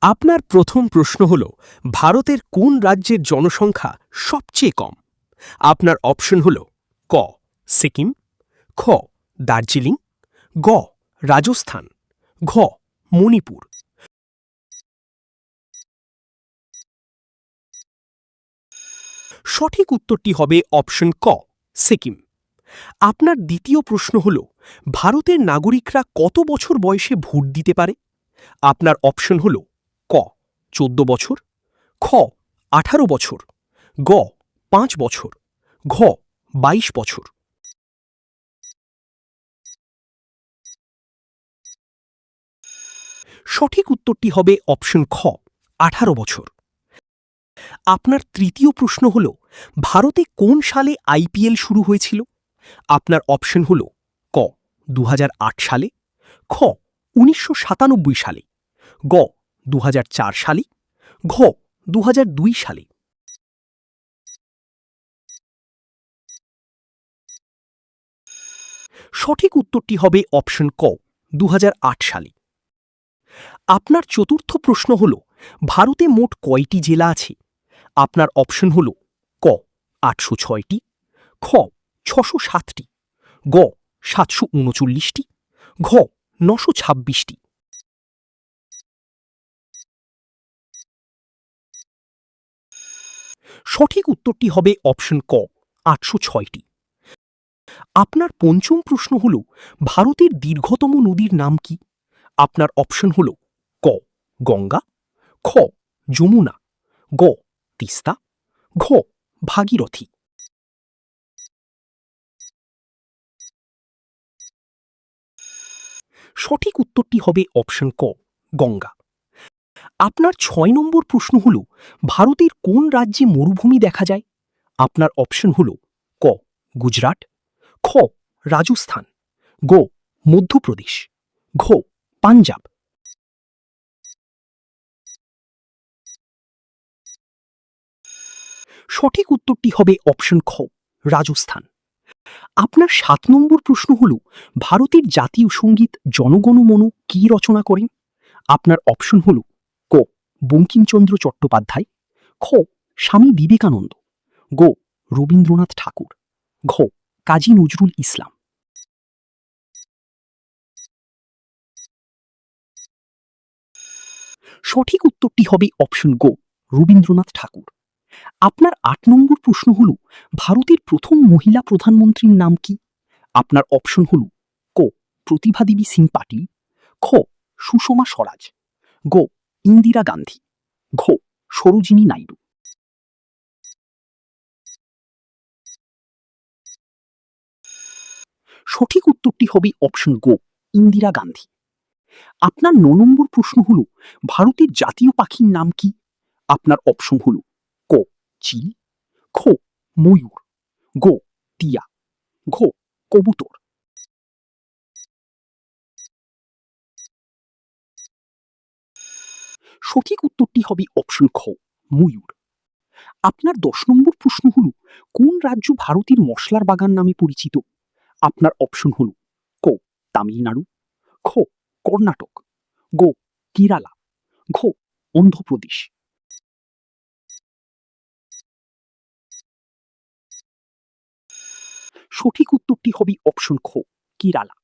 আপনার প্রথম প্রশ্ন হল ভারতের কোন রাজ্যের জনসংখ্যা সবচেয়ে কম। আপনার অপশন হল ক সিকিম, খ দার্জিলিং, গ রাজস্থান, ঘ মণিপুর। সঠিক উত্তরটি হবে অপশন ক সিকিম। আপনার দ্বিতীয় প্রশ্ন হল ভারতের নাগরিকরা কত বছর বয়সে ভোট দিতে পারে। আপনার অপশন হল ক ১৪ বছর, খ ১৮ বছর, গ ৫ বছর, ঘ ২২ বছর। সঠিক উত্তরটি হবে অপশন খ ১৮ বছর। আপনার তৃতীয় প্রশ্ন হল ভারতে কোন সালে আইপিএল শুরু হয়েছিল। আপনার অপশন হল ক ২০০৮ সালে, খ ১৯৯৭ সালে, গ ২০০৪ সালে, ঘ ২০০২ সালে। সঠিক উত্তরটি হবে অপশন ক ২০০৮ সালে। আপনার চতুর্থ প্রশ্ন হল ভারতে মোট কয়টি জেলা আছে। আপনার অপশন হল ক ৮০৬টি, খ ৬০৭টি, গ ৭৩৯টি, ঘ ৯২৬টি। সঠিক উত্তরটি হবে অপশন ক ৮০৬টি। আপনার পঞ্চম প্রশ্ন হল ভারতের দীর্ঘতম নদীর নাম কি। আপনার অপশন হল ক গঙ্গা, খ যমুনা, গ তিস্তা, ঘ ভাগীরথী। সঠিক উত্তরটি হবে অপশন ক গঙ্গা। আপনার ৬ নম্বর প্রশ্ন হল ভারতের কোন রাজ্যে মরুভূমি দেখা যায়। আপনার অপশন হল ক গুজরাট, খ রাজস্থান, গ মধ্যপ্রদেশ, ঘ পাঞ্জাব। সঠিক উত্তরটি হবে অপশন খ রাজস্থান। আপনার ৭ নম্বর প্রশ্ন হল ভারতের জাতীয় সঙ্গীত জনগণমন কি রচনা করেন। আপনার অপশন হল ক বঙ্কিমচন্দ্র চট্টোপাধ্যায়, খ স্বামী বিবেকানন্দ, গ রবীন্দ্রনাথ ঠাকুর, ঘ কাজী নজরুল ইসলাম। সঠিক উত্তরটি হবে অপশন গ রবীন্দ্রনাথ ঠাকুর। আপনার ৮ নম্বর প্রশ্ন হল ভারতের প্রথম মহিলা প্রধানমন্ত্রীর নাম কি। আপনার অপশন হল ক প্রতিভা দেবী সিং পাটিল, খ সুষমা স্বরাজ, গ ইন্দিরা গান্ধী, ঘ সরোজিনী নাইডু। সঠিক উত্তরটি হবে অপশন গ ইন্দিরা গান্ধী। আপনার ৯ নম্বর প্রশ্ন হল ভারতের জাতীয় পাখির নাম কি। আপনার অপশন হল ক চিল, খ ময়ূর, গ টিয়া, ঘ কবুতর। সঠিক উত্তরটি হবে অপশন খ ময়ূর। আপনার ১০ নম্বর প্রশ্ন হল কোন রাজ্য ভারতের মশলার বাগান নামে পরিচিত। আপনার অপশন হল ক তামিলনাড়ু, খ কর্ণাটক, গ কেরালা, ঘ অন্ধ্রপ্রদেশ। সঠিক উত্তরটি হবে অপশন খ কেরালা।